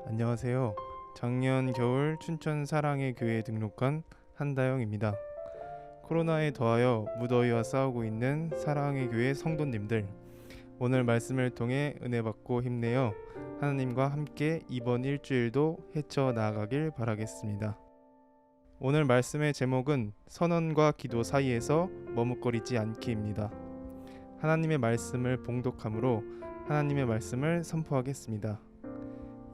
안녕하세요. 작년 겨울 춘천 사랑의 교회에 등록한 한다영입니다. 코로나에 더하여 무더위와 싸우고 있는 사랑의 교회 성도님들, 오늘 말씀을 통해 은혜 받고 힘내어 하나님과 함께 이번 일주일도 헤쳐나가길 바라겠습니다. 오늘 말씀의 제목은 선언과 기도 사이에서 머뭇거리지 않기입니다. 하나님의 말씀을 봉독함으로 하나님의 말씀을 선포하겠습니다.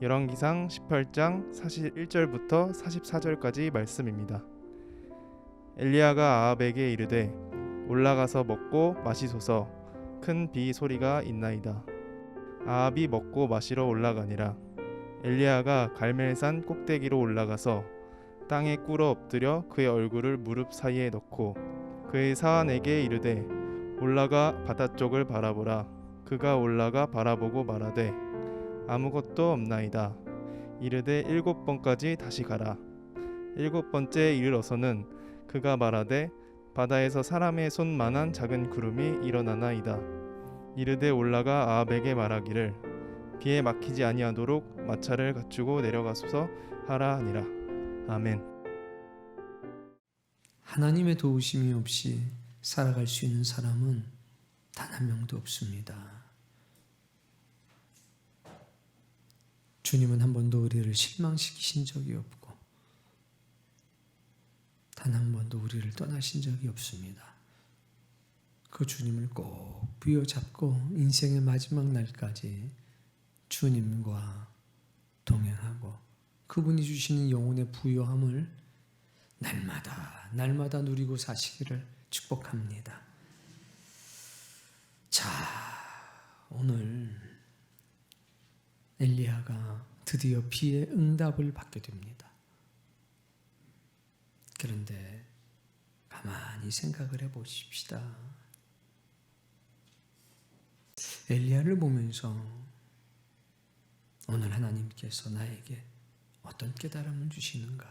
열왕기상 18장 41절부터 44절까지 말씀입니다. 엘리야가 아합에게 이르되 올라가서 먹고 마시소서, 큰 비 소리가 있나이다. 아합이 먹고 마시러 올라가니라. 엘리야가 갈멜산 꼭대기로 올라가서 땅에 꿇어 엎드려 그의 얼굴을 무릎 사이에 넣고 그의 사환에게 이르되 올라가 바다 쪽을 바라보라. 그가 올라가 바라보고 말하되 아무것도 없나이다. 이르되 7번까지 다시 가라. 7번째 이르러서는 그가 말하되 바다에서 사람의 손만한 작은 구름이 일어나나이다. 이르되 올라가 아합에게 말하기를 비에 막히지 아니하도록 마차를 갖추고 내려가소서 하라 하니라. 아멘. 하나님의 도우심이 없이 살아갈 수 있는 사람은 단 한 명도 없습니다. 주님은 한 번도 우리를 실망시키신 적이 없고 단 한 번도 우리를 떠나신 적이 없습니다. 그 주님을 꼭 부여잡고 인생의 마지막 날까지 주님과 동행하고 그분이 주시는 영혼의 부요함을 날마다 누리고 사시기를 축복합니다. 자, 오늘 엘리야가 드디어 비의 응답을 받게 됩니다. 그런데 가만히 생각을 해보십시다. 엘리야를 보면서 오늘 하나님께서 나에게 어떤 깨달음을 주시는가?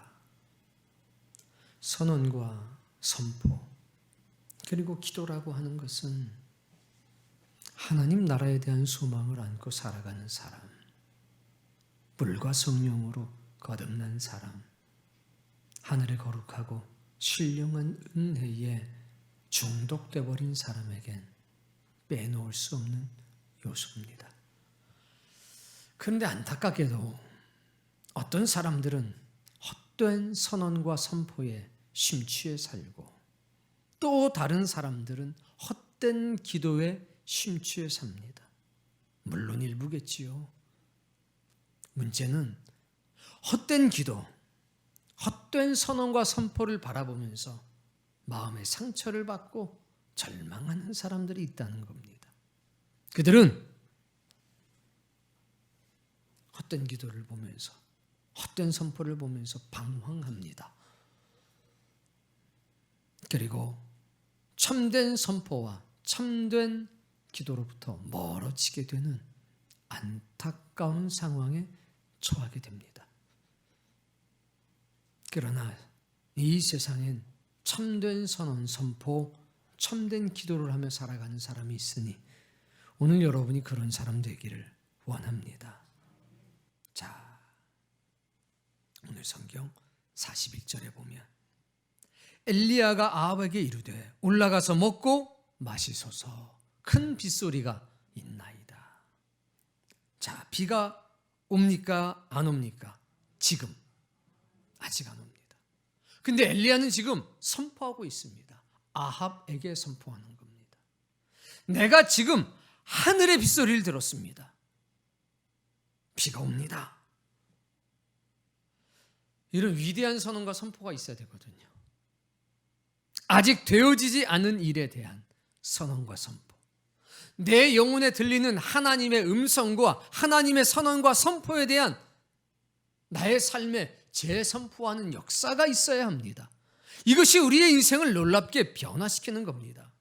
선언과 선포 그리고 기도라고 하는 것은 하나님 나라에 대한 소망을 안고 살아가는 사람, 물과 성령으로 거듭난 사람, 하늘의 거룩하고 신령한 은혜에 중독돼 버린 사람에겐 빼놓을 수 없는 요소입니다. 그런데 안타깝게도 어떤 사람들은 헛된 선언과 선포에 심취해 살고 또 다른 사람들은 헛된 기도에 심취해 삽니다. 물론 일부겠지요. 문제는 헛된 기도, 헛된 선언과 선포를 바라보면서 마음의 상처를 받고 절망하는 사람들이 있다는 겁니다. 그들은 헛된 기도를 보면서 헛된 선포를 보면서 방황합니다. 그리고 참된 선포와 참된 기도로부터 멀어지게 되는 안타까운 상황에 처하게 됩니다. 그러나 이 세상엔 참된 선언, 선포, 참된 기도를 하며 살아가는 사람이 있으니 오늘 여러분이 그런 사람 되기를 원합니다. 자, 오늘 성경 41절에 보면 엘리야가 아합에게 이르되 올라가서 먹고 마시소서, 큰 빗소리가 있나이다. 자, 비가 옵니까? 안 옵니까? 지금 아직 안 옵니다. 근데 엘리야는 지금 선포하고 있습니다. 아합에게 선포하는 겁니다. 내가 지금 하늘의 빗소리를 들었습니다. 비가 옵니다. 이런 위대한 선언과 선포가 있어야 되거든요. 아직 되어지지 않은 일에 대한 선언과 선포. 내 영혼에 들리는 하나님의 음성과 하나님의 선언과 선포에 대한 나의 삶에 재선포하는 역사가 있어야 합니다. 이것이 우리의 인생을 놀랍게 변화시키는 겁니다.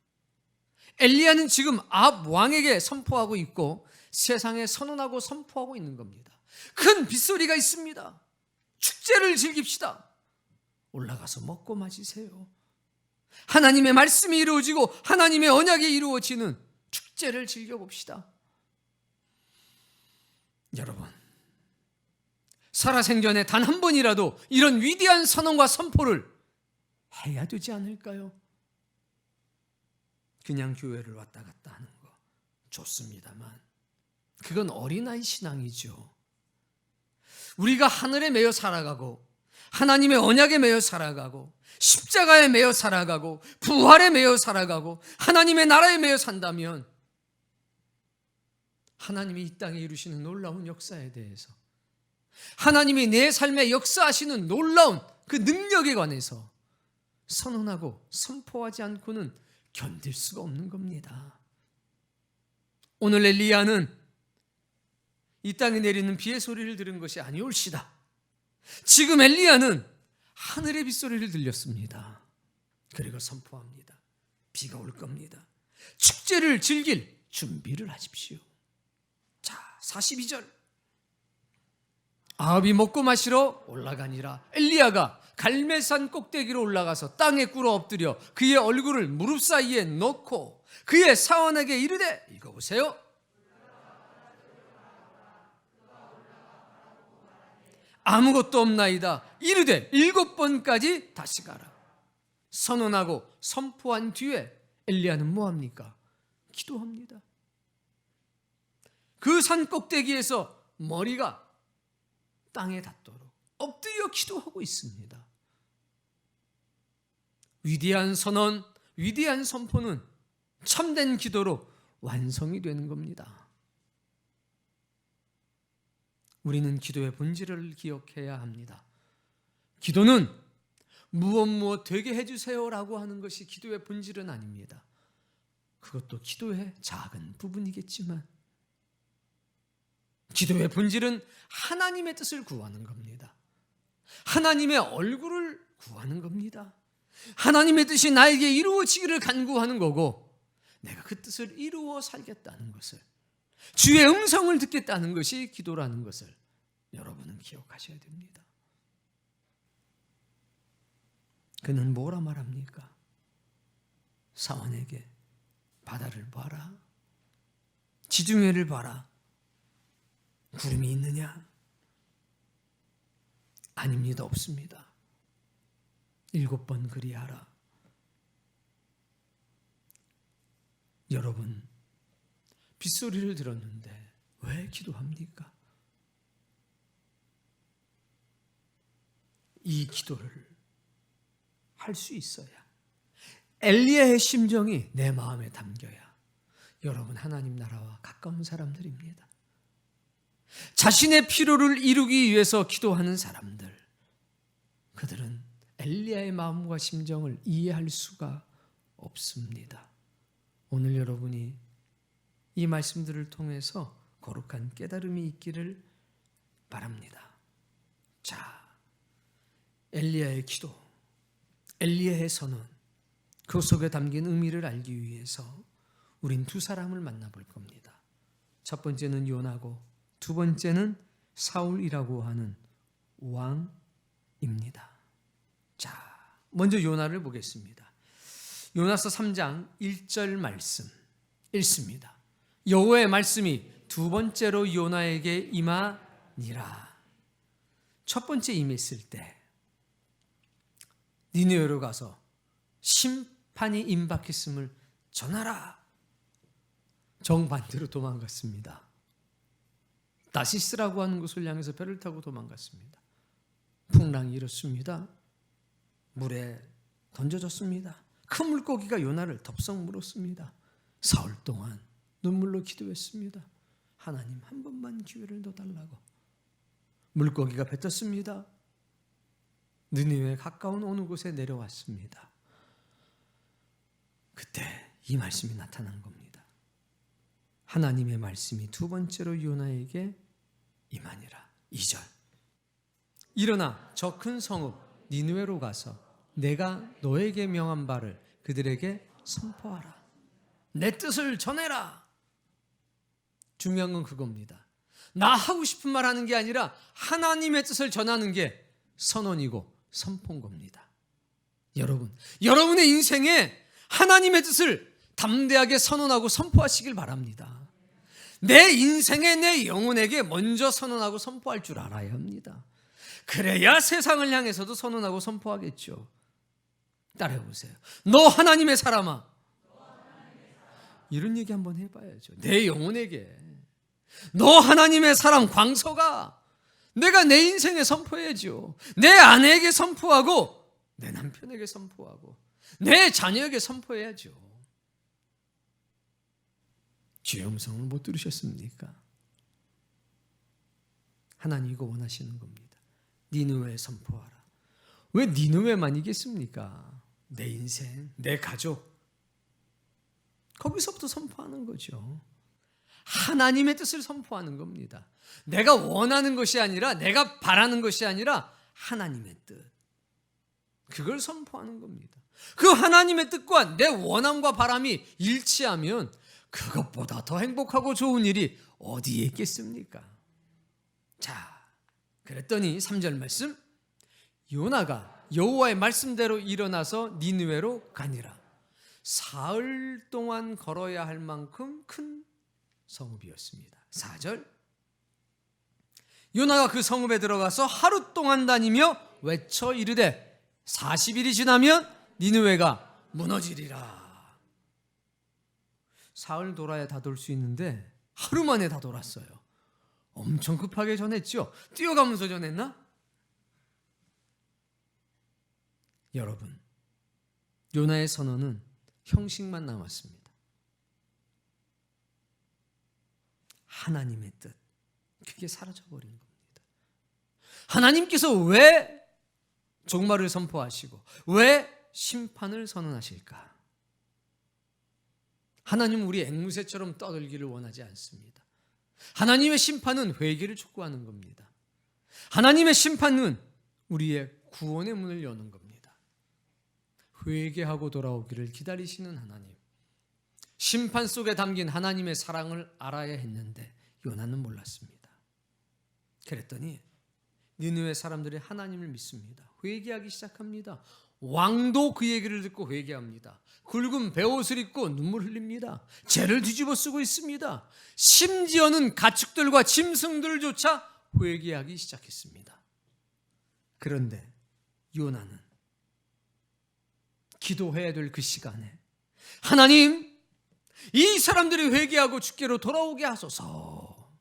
엘리야는 지금 아합 왕에게 선포하고 있고 세상에 선언하고 선포하고 있는 겁니다. 큰 빗소리가 있습니다. 축제를 즐깁시다. 올라가서 먹고 마시세요. 하나님의 말씀이 이루어지고 하나님의 언약이 이루어지는 축제를 즐겨봅시다. 여러분, 살아생전에 단 한 번이라도 이런 위대한 선언과 선포를 해야 되지 않을까요? 그냥 교회를 왔다 갔다 하는 거 좋습니다만 그건 어린아이 신앙이죠. 우리가 하늘에 매여 살아가고 하나님의 언약에 매여 살아가고 십자가에 매여 살아가고 부활에 매여 살아가고 하나님의 나라에 매여 산다면 하나님이 이 땅에 이루시는 놀라운 역사에 대해서, 하나님이 내 삶에 역사하시는 놀라운 그 능력에 관해서 선언하고 선포하지 않고는 견딜 수가 없는 겁니다. 오늘 엘리야는 이 땅에 내리는 비의 소리를 들은 것이 아니올시다. 지금 엘리야는 하늘의 빗소리를 들렸습니다. 그리고 선포합니다. 비가 올 겁니다. 축제를 즐길 준비를 하십시오. 자, 42절. 아합이 먹고 마시러 올라가니라. 엘리야가 갈멜산 꼭대기로 올라가서 땅에 꿇어 엎드려 그의 얼굴을 무릎 사이에 넣고 그의 사원에게 이르되, 읽어보세요. 아무것도 없나이다. 이르되 7번까지 다시 가라. 선언하고 선포한 뒤에 엘리야는 뭐합니까? 기도합니다. 그 산 꼭대기에서 머리가 땅에 닿도록 엎드려 기도하고 있습니다. 위대한 선언, 위대한 선포는 참된 기도로 완성이 되는 겁니다. 우리는 기도의 본질을 기억해야 합니다. 기도는 무엇 되게 해주세요라고 하는 것이 기도의 본질은 아닙니다. 그것도 기도의 작은 부분이겠지만 기도의 본질은 하나님의 뜻을 구하는 겁니다. 하나님의 얼굴을 구하는 겁니다. 하나님의 뜻이 나에게 이루어지기를 간구하는 거고 내가 그 뜻을 이루어 살겠다는 것을, 주의 음성을 듣겠다는 것이 기도라는 것을 여러분은 기억하셔야 됩니다. 그는 뭐라 말합니까? 사원에게 바다를 봐라, 지중해를 봐라, 구름이 있느냐? 아닙니다. 없습니다. 7번 그리하라. 여러분, 빗소리를 들었는데 왜 기도합니까? 이 기도를 할 수 있어야, 엘리야의 심정이 내 마음에 담겨야 여러분 하나님 나라와 가까운 사람들입니다. 자신의 필요를 이루기 위해서 기도하는 사람들, 그들은 엘리야의 마음과 심정을 이해할 수가 없습니다. 오늘 여러분이 이 말씀들을 통해서 거룩한 깨달음이 있기를 바랍니다. 자, 엘리야의 기도, 엘리야의 선언, 그 속에 담긴 의미를 알기 위해서 우린 두 사람을 만나볼 겁니다. 첫 번째는 요나고 두 번째는 사울이라고 하는 왕입니다. 자, 먼저 요나를 보겠습니다. 요나서 3장 1절 말씀 읽습니다. 여호와의 말씀이 두 번째로 요나에게 임하니라. 첫 번째 임했을 때 니느웨로 가서 심판이 임박했음을 전하라. 정반대로 도망갔습니다. 다시스라고 하는 곳을 향해서 배를 타고 도망갔습니다. 풍랑이 일었습니다. 물에 던져졌습니다. 큰 물고기가 요나를 덥석 물었습니다. 사흘 동안 눈물로 기도했습니다. 하나님, 한 번만 기회를 더 달라고. 물고기가 뱉었습니다. 느니웨에 가까운 어느 곳에 내려왔습니다. 그때 이 말씀이 나타난 겁니다. 하나님의 말씀이 두 번째로 요나에게 임하니라. 2절. 일어나 저 큰 성읍 니느웨로 가서 내가 너에게 명한 바를 그들에게 선포하라. 내 뜻을 전해라. 중요한 건 그겁니다. 나 하고 싶은 말 하는 게 아니라 하나님의 뜻을 전하는 게 선언이고 선포인 겁니다. 여러분, 여러분의 인생에 하나님의 뜻을 담대하게 선언하고 선포하시길 바랍니다. 내 인생에 내 영혼에게 먼저 선언하고 선포할 줄 알아야 합니다. 그래야 세상을 향해서도 선언하고 선포하겠죠. 따라해보세요. 너 하나님의 사람아. 이런 얘기 한번 해봐야죠. 내 영혼에게. 너 하나님의 사람 광서가. 내가 내 인생에 선포해야죠. 내 아내에게 선포하고 내 남편에게 선포하고 내 자녀에게 선포해야죠. 주의 음성을 못 들으셨습니까? 하나님 이거 원하시는 겁니다. 니느웨에 선포하라. 왜 니느웨만이겠습니까? 내 인생, 내 가족. 거기서부터 선포하는 거죠. 하나님의 뜻을 선포하는 겁니다. 내가 원하는 것이 아니라, 내가 바라는 것이 아니라 하나님의 뜻. 그걸 선포하는 겁니다. 그 하나님의 뜻과 내 원함과 바람이 일치하면 그것보다 더 행복하고 좋은 일이 어디에 있겠습니까? 자, 그랬더니 3절 말씀, 요나가 여호와의 말씀대로 일어나서 니느웨로 가니라. 사흘 동안 걸어야 할 만큼 큰 성읍이었습니다. 4절, 요나가 그 성읍에 들어가서 하루 동안 다니며 외쳐 이르되 40일이 지나면 니느웨가 무너지리라. 사흘 돌아야 다 돌 수 있는데 하루 만에 다 돌았어요. 엄청 급하게 전했죠. 뛰어가면서 전했나? 여러분, 요나의 선언은 형식만 남았습니다. 하나님의 뜻, 그게 사라져버린 겁니다. 하나님께서 왜 종말을 선포하시고 왜 심판을 선언하실까? 하나님은 우리 앵무새처럼 떠들기를 원하지 않습니다. 하나님의 심판은 회개를 촉구하는 겁니다. 하나님의 심판은 우리의 구원의 문을 여는 겁니다. 회개하고 돌아오기를 기다리시는 하나님. 심판 속에 담긴 하나님의 사랑을 알아야 했는데 요나는 몰랐습니다. 그랬더니 니느웨 사람들이 하나님을 믿습니다. 회개하기 시작합니다. 왕도 그 얘기를 듣고 회개합니다. 굵은 베옷을 입고 눈물 흘립니다. 죄를 뒤집어 쓰고 있습니다. 심지어는 가축들과 짐승들조차 회개하기 시작했습니다. 그런데 요나는 기도해야 될 그 시간에 하나님, 이 사람들이 회개하고 주께로 돌아오게 하소서.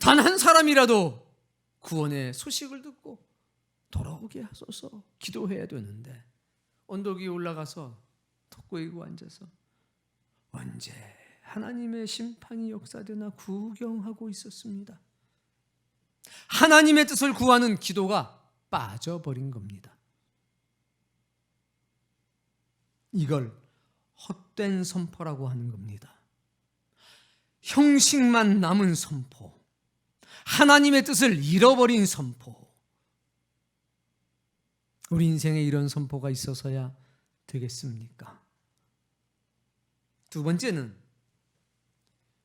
단 한 사람이라도 구원의 소식을 듣고 돌아오게 하소서. 기도해야 되는데 언덕 위에 올라가서 턱 꼬이고 앉아서 언제 하나님의 심판이 역사되나 구경하고 있었습니다. 하나님의 뜻을 구하는 기도가 빠져버린 겁니다. 이걸 헛된 선포라고 하는 겁니다. 형식만 남은 선포, 하나님의 뜻을 잃어버린 선포. 우리 인생에 이런 선포가 있어서야 되겠습니까? 두 번째는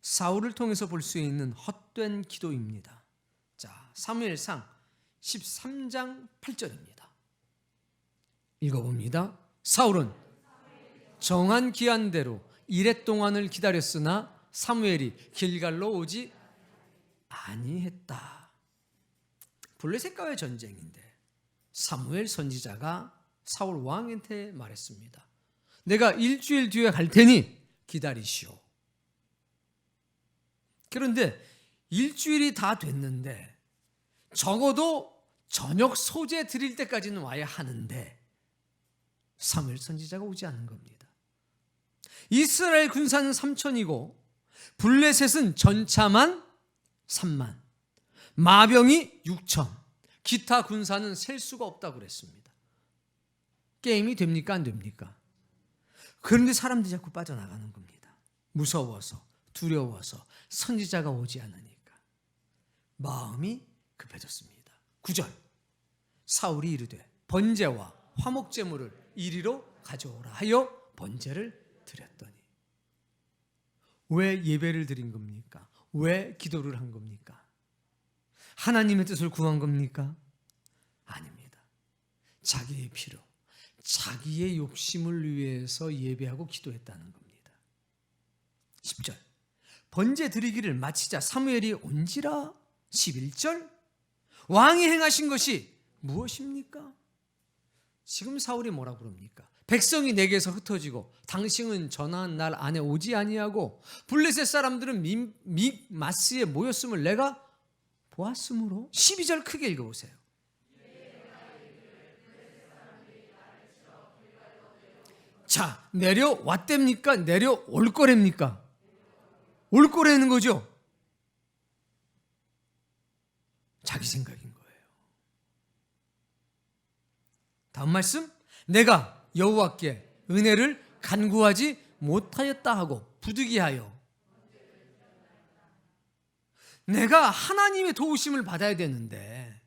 사울을 통해서 볼 수 있는 헛된 기도입니다. 자, 사무엘상 13장 8절입니다. 읽어봅니다. 사울은 정한 기한대로 이레 동안을 기다렸으나 사무엘이 길갈로 오지 아니했다. 블레셋과의 전쟁인데 사무엘 선지자가 사울 왕한테 말했습니다. 내가 일주일 뒤에 갈 테니 기다리시오. 그런데 일주일이 다 됐는데 적어도 저녁 소재 드릴 때까지는 와야 하는데 사무엘 선지자가 오지 않은 겁니다. 이스라엘 군사는 3,000이고 블레셋은 전차만 3만, 마병이 6,000, 기타 군사는 셀 수가 없다고 그랬습니다. 게임이 됩니까? 안 됩니까? 그런데 사람들이 자꾸 빠져나가는 겁니다. 무서워서, 두려워서, 선지자가 오지 않으니까. 마음이 급해졌습니다. 9절, 사울이 이르되 번제와 화목제물을 이리로 가져오라 하여 번제를 드렸더니. 왜 예배를 드린 겁니까? 왜 기도를 한 겁니까? 하나님의 뜻을 구한 겁니까? 아닙니다. 자기의 필요, 자기의 욕심을 위해서 예배하고 기도했다는 겁니다. 10절, 번제 드리기를 마치자 사무엘이 온지라 11절 왕이 행하신 것이 무엇입니까? 지금 사울이 뭐라고 그럽니까? 백성이 내게서 흩어지고 당신은 전한 날 안에 오지 아니하고 블레셋 사람들은 믹마스에 모였음을 내가 보았으므로 12절 크게 읽어보세요. 자, 내려왔답니까? 내려올 거랍니까? 올 거라는 거죠. 자기 생각인 거예요. 다음 말씀, 내가 여호와께 은혜를 간구하지 못하였다 하고 부득이하여. 내가 하나님의 도우심을 받아야 되는데,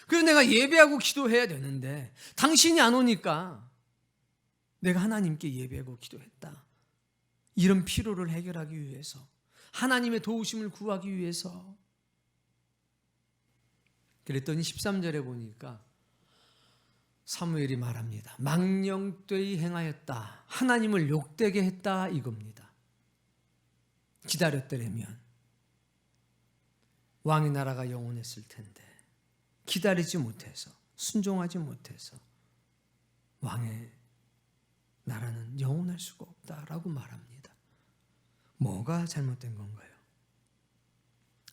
그래서 내가 예배하고 기도해야 되는데 당신이 안 오니까 내가 하나님께 예배하고 기도했다. 이런 피로를 해결하기 위해서, 하나님의 도우심을 구하기 위해서. 그랬더니 13절에 보니까 사무엘이 말합니다. 망령되이 행하였다. 하나님을 욕되게 했다 이겁니다. 기다렸더라면 왕의 나라가 영원했을 텐데 기다리지 못해서, 순종하지 못해서 왕의 나라는 영원할 수가 없다라고 말합니다. 뭐가 잘못된 건가요?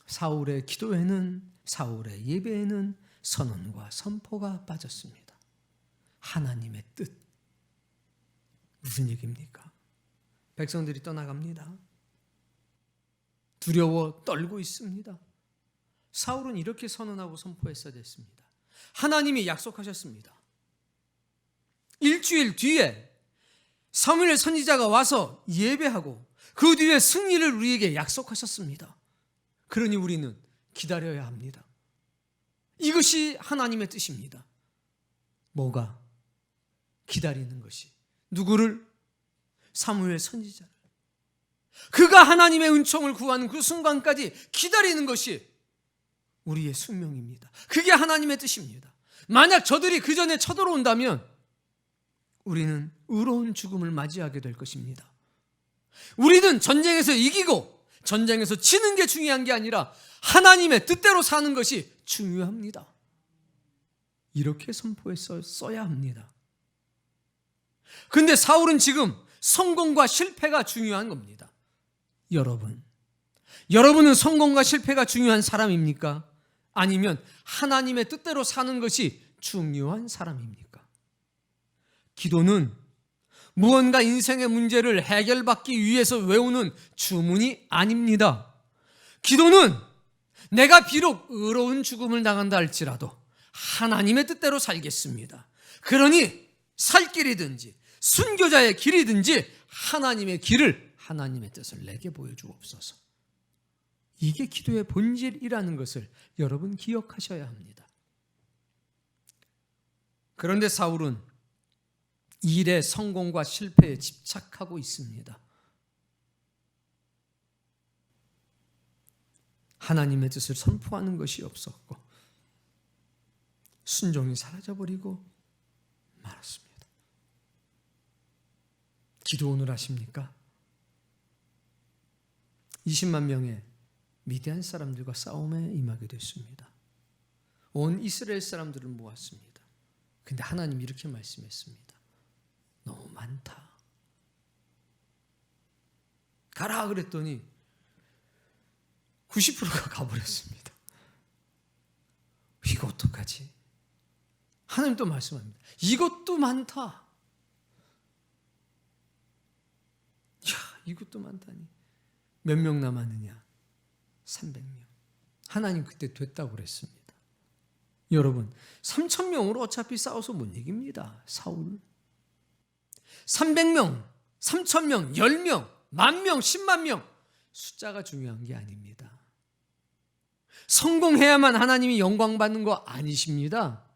사울의 기도에는, 사울의 예배에는 선언과 선포가 빠졌습니다. 하나님의 뜻. 무슨 얘기입니까? 백성들이 떠나갑니다. 두려워 떨고 있습니다. 사울은 이렇게 선언하고 선포했어야 됐습니다. 하나님이 약속하셨습니다. 일주일 뒤에 사무엘 선지자가 와서 예배하고 그 뒤에 승리를 우리에게 약속하셨습니다. 그러니 우리는 기다려야 합니다. 이것이 하나님의 뜻입니다. 뭐가? 기다리는 것이. 누구를? 사무엘 선지자를. 그가 하나님의 은총을 구하는 그 순간까지 기다리는 것이 우리의 숙명입니다. 그게 하나님의 뜻입니다. 만약 저들이 그 전에 쳐들어온다면 우리는 의로운 죽음을 맞이하게 될 것입니다. 우리는 전쟁에서 이기고 전쟁에서 지는 게 중요한 게 아니라 하나님의 뜻대로 사는 것이 중요합니다. 이렇게 선포했어야 합니다. 그런데 사울은 지금 성공과 실패가 중요한 겁니다. 여러분은 성공과 실패가 중요한 사람입니까? 아니면 하나님의 뜻대로 사는 것이 중요한 사람입니까? 기도는 무언가 인생의 문제를 해결받기 위해서 외우는 주문이 아닙니다. 기도는 내가 비록 의로운 죽음을 당한다 할지라도 하나님의 뜻대로 살겠습니다. 그러니 살 길이든지 순교자의 길이든지 하나님의 길을, 하나님의 뜻을 내게 보여주옵소서. 이게 기도의 본질이라는 것을 여러분 기억하셔야 합니다. 그런데 사울은 일의 성공과 실패에 집착하고 있습니다. 하나님의 뜻을 선포하는 것이 없었고 순종이 사라져버리고 말았습니다. 기도 오늘 하십니까? 20만 명의 미디안 사람들과 싸움에 임하게 됐습니다. 온 이스라엘 사람들을 모았습니다. 근데 하나님이 이렇게 말씀했습니다. 너무 많다. 가라 그랬더니 90%가 가버렸습니다. 이거 어떡하지? 하나님 또 말씀합니다. 이것도 많다. 야, 이것도 많다니. 몇 명 남았느냐? 300명. 하나님 그때 됐다고 그랬습니다. 여러분, 3,000명으로 어차피 싸워서 못 이깁니다. 사울. 300명, 3,000명, 10명, 10,000명, 10만 명. 숫자가 중요한 게 아닙니다. 성공해야만 하나님이 영광 받는 거 아니십니다.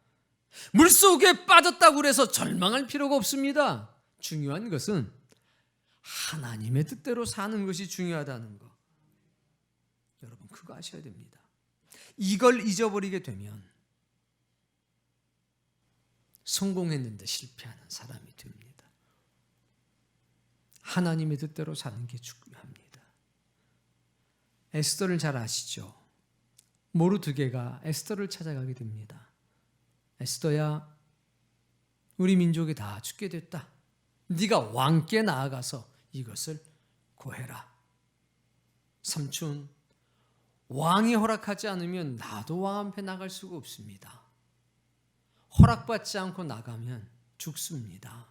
물속에 빠졌다고 해서 절망할 필요가 없습니다. 중요한 것은 하나님의 뜻대로 사는 것이 중요하다는 거. 여러분 그거 아셔야 됩니다. 이걸 잊어버리게 되면 성공했는데 실패하는 사람이 됩니다. 하나님의 뜻대로 사는 게 중요합니다. 에스더를 잘 아시죠? 모르드게가 에스더를 찾아가게 됩니다. 에스더야, 우리 민족이 다 죽게 됐다. 네가 왕께 나아가서 이것을 고해라. 삼촌, 왕이 허락하지 않으면 나도 왕 앞에 나갈 수가 없습니다. 허락받지 않고 나가면 죽습니다.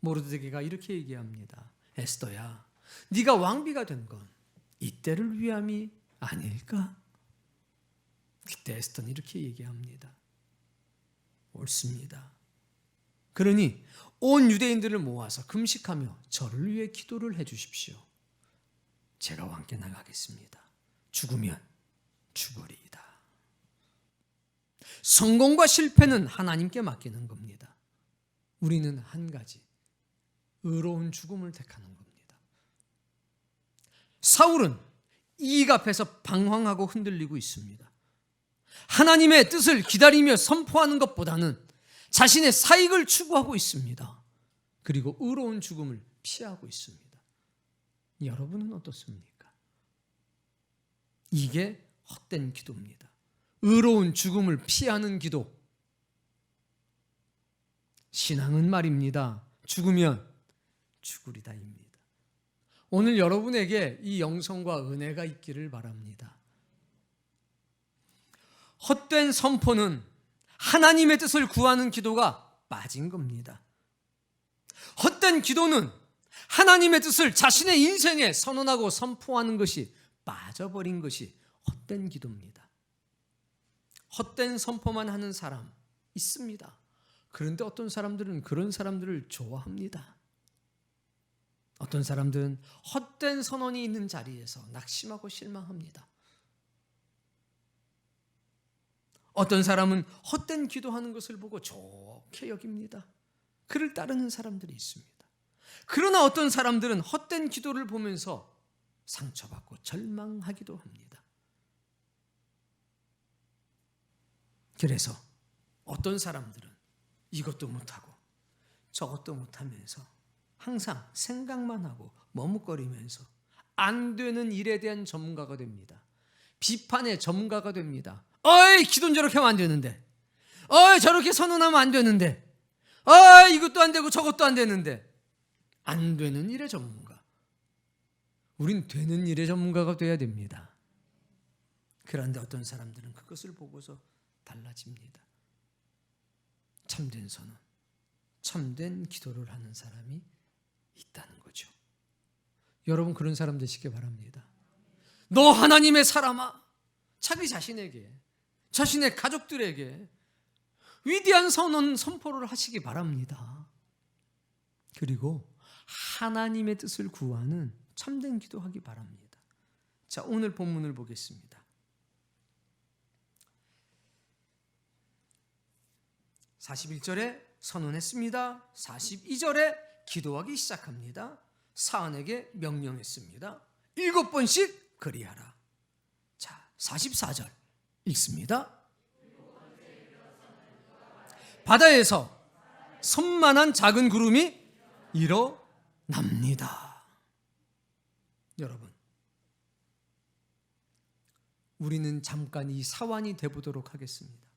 모르드게가 이렇게 얘기합니다. 에스더야, 네가 왕비가 된 건 이때를 위함이 아닐까? 그때 에스더는 이렇게 얘기합니다. 옳습니다. 그러니 온 유대인들을 모아서 금식하며 저를 위해 기도를 해 주십시오. 제가 왕께 나가겠습니다. 죽으면 죽으리이다. 성공과 실패는 하나님께 맡기는 겁니다. 우리는 한 가지, 의로운 죽음을 택하는 겁니다. 사울은 이익 앞에서 방황하고 흔들리고 있습니다. 하나님의 뜻을 기다리며 선포하는 것보다는 자신의 사익을 추구하고 있습니다. 그리고 의로운 죽음을 피하고 있습니다. 여러분은 어떻습니까? 이게 헛된 기도입니다. 의로운 죽음을 피하는 기도. 신앙은 말입니다. 죽으면 죽으리다입니다. 오늘 여러분에게 이 영성과 은혜가 있기를 바랍니다. 헛된 선포는 하나님의 뜻을 구하는 기도가 빠진 겁니다. 헛된 기도는 하나님의 뜻을 자신의 인생에 선언하고 선포하는 것이 빠져버린 것이 헛된 기도입니다. 헛된 선포만 하는 사람 있습니다. 그런데 어떤 사람들은 그런 사람들을 좋아합니다. 어떤 사람들은 헛된 선언이 있는 자리에서 낙심하고 실망합니다. 어떤 사람은 헛된 기도하는 것을 보고 좋게 여깁니다. 그를 따르는 사람들이 있습니다. 그러나 어떤 사람들은 헛된 기도를 보면서 상처받고 절망하기도 합니다. 그래서 어떤 사람들은 이것도 못하고 저것도 못하면서 항상 생각만 하고 머뭇거리면서 안 되는 일에 대한 전문가가 됩니다. 비판의 전문가가 됩니다. 어이, 기도는 저렇게 하면 안 되는데, 어이, 저렇게 선언하면 안 되는데, 어이, 이것도 안 되고 저것도 안 되는데. 안 되는 일의 전문가. 우린 되는 일의 전문가가 돼야 됩니다. 그런데 어떤 사람들은 그것을 보고서 달라집니다. 참된 선언, 참된 기도를 하는 사람이 있다는 거죠. 여러분 그런 사람 되시기 바랍니다. 너 하나님의 사람아, 자기 자신에게, 자신의 가족들에게 위대한 선언 선포를 하시기 바랍니다. 그리고 하나님의 뜻을 구하는 참된 기도하기 바랍니다. 자, 오늘 본문을 보겠습니다. 41절에 선언했습니다. 42절에 기도하기 시작합니다. 사안에게 명령했습니다. 7번씩 그리하라. 자, 44절 읽습니다. 바다에서 섬만한 작은 구름이 일어납니다. 여러분, 우리는 잠깐 이 사완이 되보도록 하겠습니다.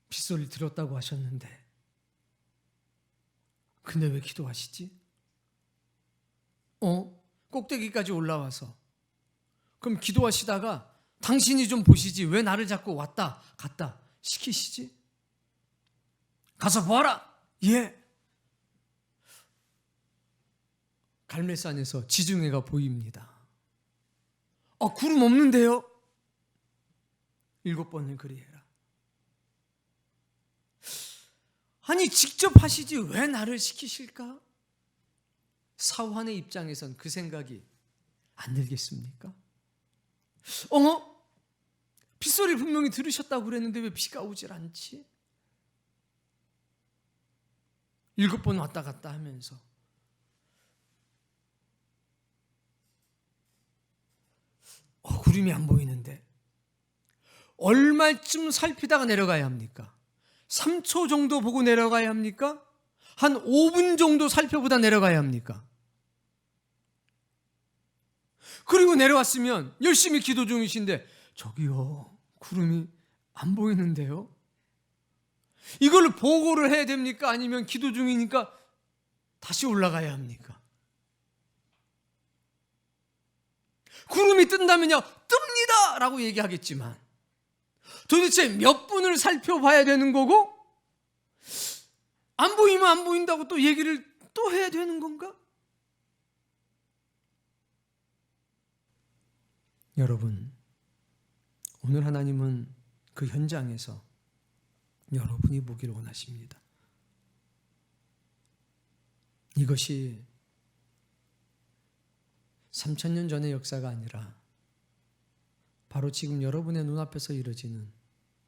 빗소리를 들었다고 하셨는데 근데 왜 기도하시지? 꼭대기까지 올라와서 그럼 기도하시다가 당신이 좀 보시지 왜 나를 자꾸 왔다 갔다 시키시지? 가서 보아라. 예. 갈매산에서 지중해가 보입니다. 구름 없는데요? 7번을 그리해라. 아니 직접 하시지 왜 나를 시키실까? 사환의 입장에선 그 생각이 안 들겠습니까? 빗소리를 분명히 들으셨다고 그랬는데 왜 비가 오질 않지? 7번 왔다 갔다 하면서 구름이 안 보이는데 얼마쯤 살피다가 내려가야 합니까? 3초 정도 보고 내려가야 합니까? 한 5분 정도 살펴보다 내려가야 합니까? 그리고 내려왔으면 열심히 기도 중이신데 저기요, 구름이 안 보이는데요? 이걸 보고를 해야 됩니까? 아니면 기도 중이니까 다시 올라가야 합니까? 구름이 뜬다면요, 뜹니다! 라고 얘기하겠지만 도대체 몇 분을 살펴봐야 되는 거고 안 보이면 안 보인다고 또 얘기를 또 해야 되는 건가? 여러분, 오늘 하나님은 그 현장에서 여러분이 보기를 원하십니다. 이것이 3000년 전의 역사가 아니라 바로 지금 여러분의 눈앞에서 이루어지는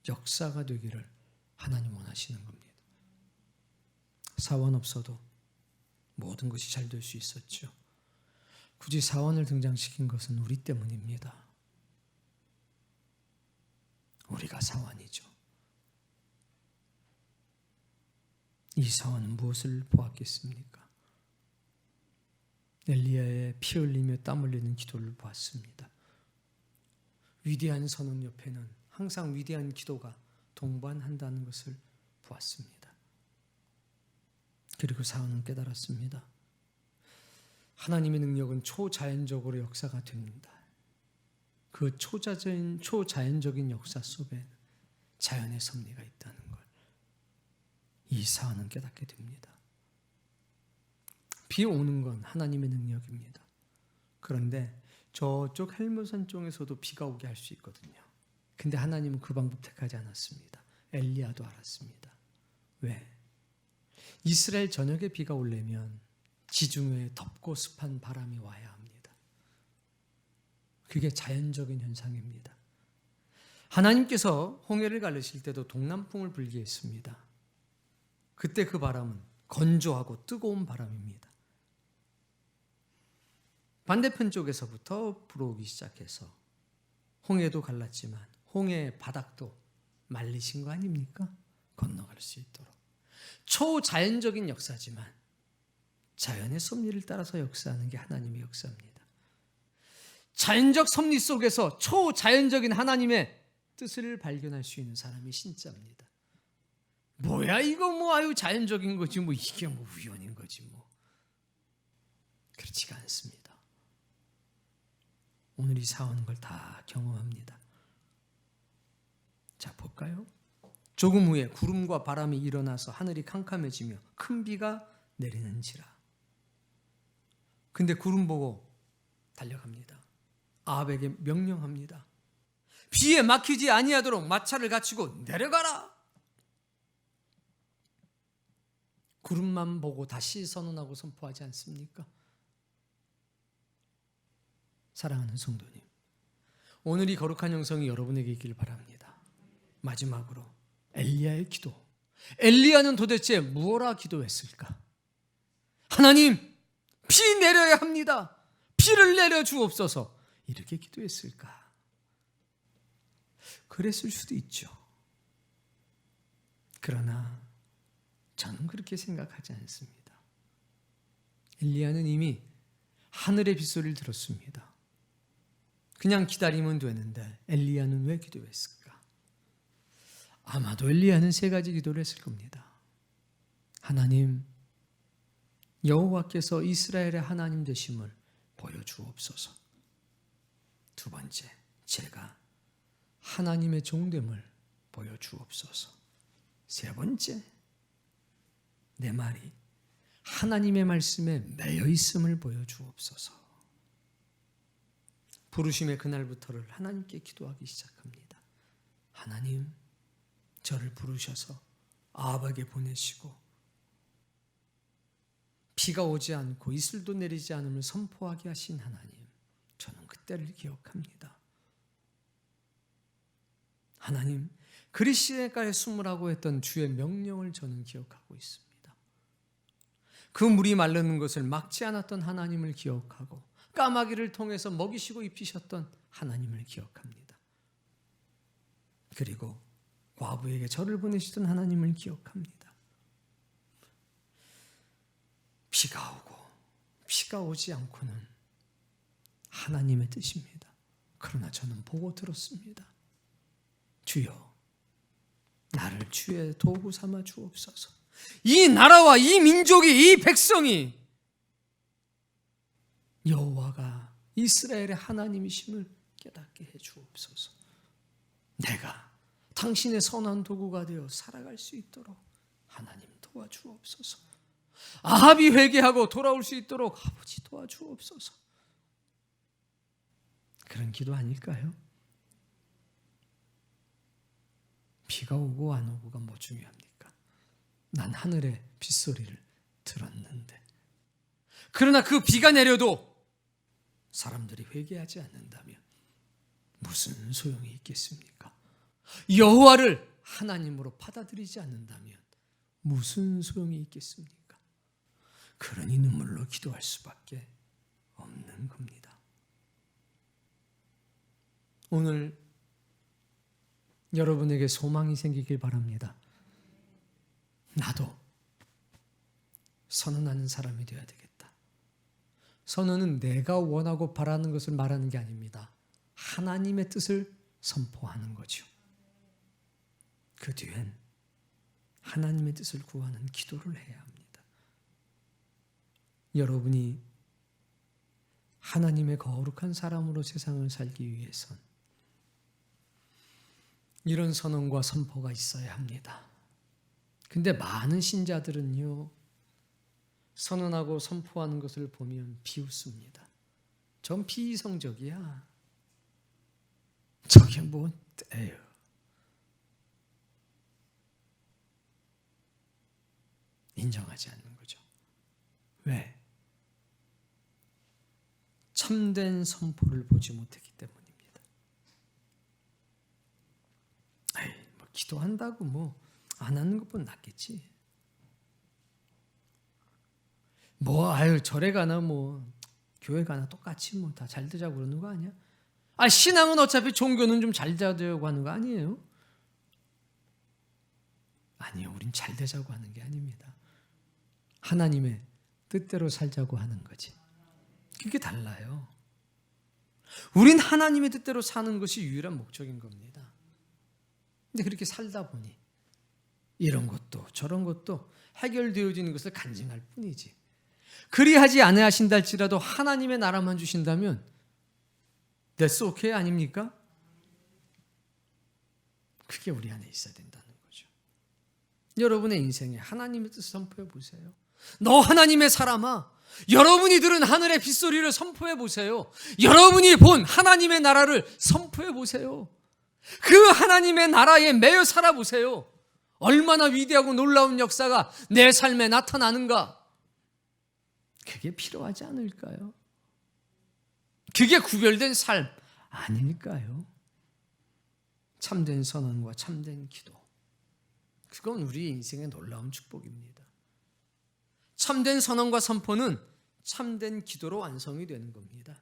역사가 되기를 하나님 원하시는 겁니다. 사원 없어도 모든 것이 잘 될 수 있었죠. 굳이 사원을 등장시킨 것은 우리 때문입니다. 우리가 사원이죠. 이 사원은 무엇을 보았겠습니까? 엘리야의 피 흘리며 땀 흘리는 기도를 보았습니다. 위대한 선언 옆에는 항상 위대한 기도가 동반한다는 것을 보았습니다. 그리고 사원은 깨달았습니다. 하나님의 능력은 초자연적으로 역사가 됩니다. 그 초자연적인 역사 속에 자연의 섭리가 있다는 걸 이 사원은 깨닫게 됩니다. 비 오는 건 하나님의 능력입니다. 그런데 저쪽 헬무산 쪽에서도 비가 오게 할 수 있거든요. 근데 하나님은 그 방법 택하지 않았습니다. 엘리야도 알았습니다. 왜? 이스라엘 전역에 비가 오려면 지중해에 덥고 습한 바람이 와야 합니다. 그게 자연적인 현상입니다. 하나님께서 홍해를 가르실 때도 동남풍을 불게 했습니다. 그때 그 바람은 건조하고 뜨거운 바람입니다. 반대편 쪽에서부터 불어오기 시작해서 홍해도 갈랐지만 홍해의 바닥도 말리신 거 아닙니까? 건너갈 수 있도록. 초자연적인 역사지만 자연의 섭리를 따라서 역사하는 게 하나님의 역사입니다. 자연적 섭리 속에서 초자연적인 하나님의 뜻을 발견할 수 있는 사람이 신자입니다. 뭐야 이거 뭐 아유 자연적인 거지 뭐 이게 뭐 우연인 거지 뭐. 그렇지가 않습니다. 오늘 이 사오는 걸 다 경험합니다. 자 볼까요? 조금 후에 구름과 바람이 일어나서 하늘이 캄캄해지며 큰 비가 내리는지라. 근데 구름 보고 달려갑니다. 아합에게 명령합니다. 비에 막히지 아니하도록 마차를 갖추고 내려가라. 구름만 보고 다시 선언하고 선포하지 않습니까? 사랑하는 성도님, 오늘 이 거룩한 영성이 여러분에게 있기를 바랍니다. 마지막으로 엘리야의 기도. 엘리야는 도대체 무엇라 기도했을까? 하나님, 비 내려야 합니다. 비를 내려 주옵소서. 이렇게 기도했을까? 그랬을 수도 있죠. 그러나 저는 그렇게 생각하지 않습니다. 엘리야는 이미 하늘의 빗소리를 들었습니다. 그냥 기다리면 되는데 엘리야는 왜 기도했을까? 아마도 엘리야는 세 가지 기도를 했을 겁니다. 하나님, 여호와께서 이스라엘의 하나님 되심을 보여주옵소서. 두 번째, 제가 하나님의 종됨을 보여주옵소서. 세 번째, 내 말이 하나님의 말씀에 매여 있음을 보여주옵소서. 부르심의 그날부터를 하나님께 기도하기 시작합니다. 하나님, 저를 부르셔서 아합에게 보내시고 비가 오지 않고 이슬도 내리지 않음을 선포하게 하신 하나님, 저는 그때를 기억합니다. 하나님, 그리스도인가에 숨으라고 했던 주의 명령을 저는 기억하고 있습니다. 그 물이 마르는 것을 막지 않았던 하나님을 기억하고 까마귀를 통해서 먹이시고 입히셨던 하나님을 기억합니다. 그리고 과부에게 저를 보내시던 하나님을 기억합니다. 비가 오고 비가 오지 않고는 하나님의 뜻입니다. 그러나 저는 보고 들었습니다. 주여, 나를 주의 도구 삼아 주옵소서. 이 나라와 이 민족이, 이 백성이 여호와가 이스라엘의 하나님이심을 깨닫게 해 주옵소서. 내가 당신의 선한 도구가 되어 살아갈 수 있도록 하나님 도와주옵소서. 아합이 회개하고 돌아올 수 있도록 아버지 도와주옵소서. 그런 기도 아닐까요? 비가 오고 안 오고가 뭐 중요합니까? 난 하늘의 빗소리를 들었는데, 그러나 그 비가 내려도 사람들이 회개하지 않는다면 무슨 소용이 있겠습니까? 여호와를 하나님으로 받아들이지 않는다면 무슨 소용이 있겠습니까? 그러니 눈물로 기도할 수밖에 없는 겁니다. 오늘 여러분에게 소망이 생기길 바랍니다. 나도 선언하는 사람이 되어야 되겠다. 선언은 내가 원하고 바라는 것을 말하는 게 아닙니다. 하나님의 뜻을 선포하는 거죠. 그 뒤엔 하나님의 뜻을 구하는 기도를 해야 합니다. 여러분이 하나님의 거룩한 사람으로 세상을 살기 위해선 이런 선언과 선포가 있어야 합니다. 근데 많은 신자들은요, 선언하고 선포하는 것을 보면 비웃습니다. 전 비이성적이야. 저게 뭔 때요. 인정하지 않는 거죠. 왜? 참된 선포를 보지 못했기 때문입니다. 뭐 기도한다고 뭐 안 하는 것보다 낫겠지. 절에 가나 교회 가나 똑같이 다 잘 되자고 그러는 거 아니야? 신앙은 어차피 종교는 좀 잘 되자고 하는 거 아니에요? 아니요, 우린 잘 되자고 하는 게 아닙니다. 하나님의 뜻대로 살자고 하는 거지. 그게 달라요. 우린 하나님의 뜻대로 사는 것이 유일한 목적인 겁니다. 근데 그렇게 살다 보니 이런 것도 저런 것도 해결되어지는 것을 간증할 뿐이지. 그리하지 아니하신다 할지라도 하나님의 나라만 주신다면 That's okay 아닙니까? 그게 우리 안에 있어야 된다는 거죠. 여러분의 인생에 하나님의 뜻을 선포해 보세요. 너 하나님의 사람아, 여러분이 들은 하늘의 빗소리를 선포해 보세요. 여러분이 본 하나님의 나라를 선포해 보세요. 그 하나님의 나라에 매여 살아보세요. 얼마나 위대하고 놀라운 역사가 내 삶에 나타나는가? 그게 필요하지 않을까요? 그게 구별된 삶 아닐까요? 참된 선언과 참된 기도, 그건 우리 인생의 놀라운 축복입니다. 참된 선언과 선포는 참된 기도로 완성이 되는 겁니다.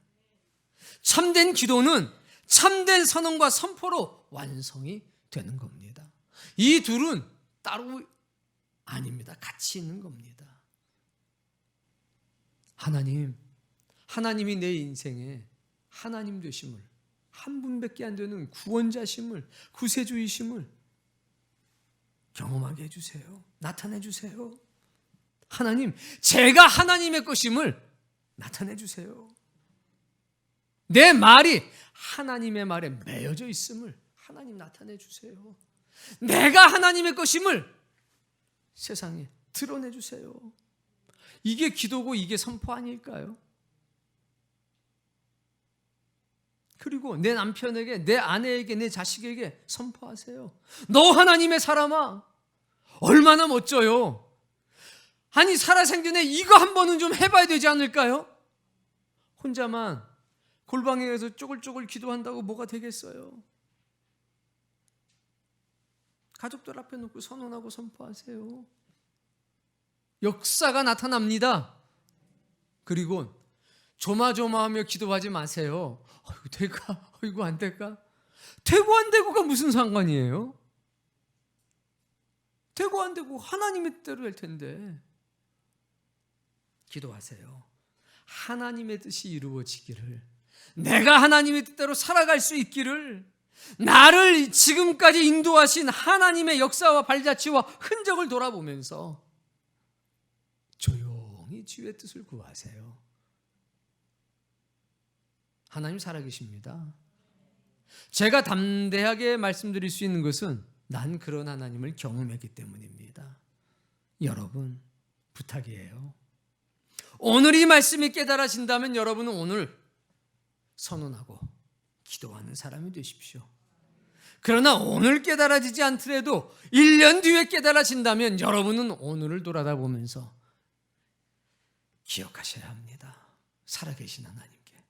참된 기도는 참된 선언과 선포로 완성이 되는 겁니다. 이 둘은 따로 아닙니다. 같이 있는 겁니다. 하나님이 내 인생에 하나님 되심을, 한 분밖에 안 되는 구원자심을, 구세주이심을 경험하게 해주세요. 나타내 주세요. 하나님, 제가 하나님의 것임을 나타내 주세요. 내 말이 하나님의 말에 매여져 있음을 하나님 나타내 주세요. 내가 하나님의 것임을 세상에 드러내 주세요. 이게 기도고 이게 선포 아닐까요? 그리고 내 남편에게, 내 아내에게, 내 자식에게 선포하세요. 너 하나님의 사람아, 얼마나 멋져요. 아니, 살아생전에 이거 한 번은 좀 해봐야 되지 않을까요? 혼자만 골방에서 쪼글쪼글 기도한다고 뭐가 되겠어요? 가족들 앞에 놓고 선언하고 선포하세요. 역사가 나타납니다. 그리고 조마조마하며 기도하지 마세요. 될까? 이거 안 될까? 되고 안 되고가 무슨 상관이에요? 되고 안 되고 하나님의 뜻대로 할 텐데. 기도하세요. 하나님의 뜻이 이루어지기를, 내가 하나님의 뜻대로 살아갈 수 있기를, 나를 지금까지 인도하신 하나님의 역사와 발자취와 흔적을 돌아보면서 조용히 주의 뜻을 구하세요. 하나님 살아계십니다. 제가 담대하게 말씀드릴 수 있는 것은 난 그런 하나님을 경험했기 때문입니다. 여러분, 부탁이에요. 오늘 이 말씀이 깨달아진다면 여러분은 오늘 선언하고 기도하는 사람이 되십시오. 그러나 오늘 깨달아지지 않더라도 1년 뒤에 깨달아진다면 여러분은 오늘을 돌아다보면서 기억하셔야 합니다. 살아계신 하나님께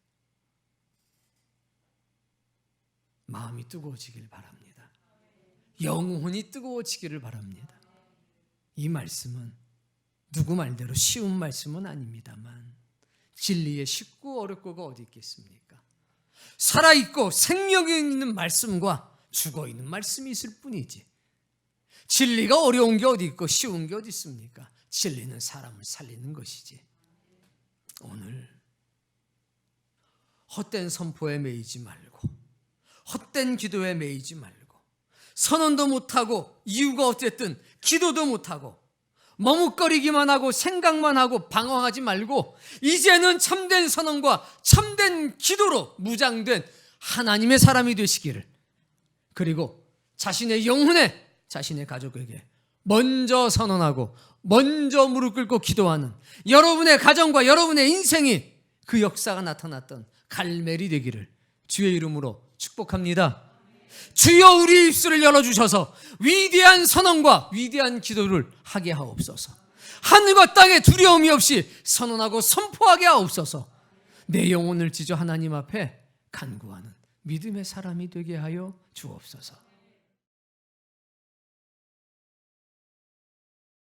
마음이 뜨거워지길 바랍니다. 영혼이 뜨거워지기를 바랍니다. 이 말씀은 누구 말대로 쉬운 말씀은 아닙니다만 진리에 쉽고 어렵고가 어디 있겠습니까? 살아있고 생명이 있는 말씀과 죽어있는 말씀이 있을 뿐이지, 진리가 어려운 게 어디 있고 쉬운 게 어디 있습니까? 진리는 사람을 살리는 것이지. 오늘 헛된 선포에 매이지 말고, 헛된 기도에 매이지 말고, 선언도 못하고 이유가 어쨌든 기도도 못하고 머뭇거리기만 하고 생각만 하고 방황하지 말고, 이제는 참된 선언과 참된 기도로 무장된 하나님의 사람이 되시기를, 그리고 자신의 영혼에, 자신의 가족에게 먼저 선언하고 먼저 무릎 꿇고 기도하는 여러분의 가정과 여러분의 인생이 그 역사가 나타났던 갈멜이 되기를 주의 이름으로 축복합니다. 주여 우리 입술을 열어주셔서 위대한 선언과 위대한 기도를 하게 하옵소서. 하늘과 땅에 두려움이 없이 선언하고 선포하게 하옵소서. 내 영혼을 지져 하나님 앞에 간구하는 믿음의 사람이 되게 하여 주옵소서.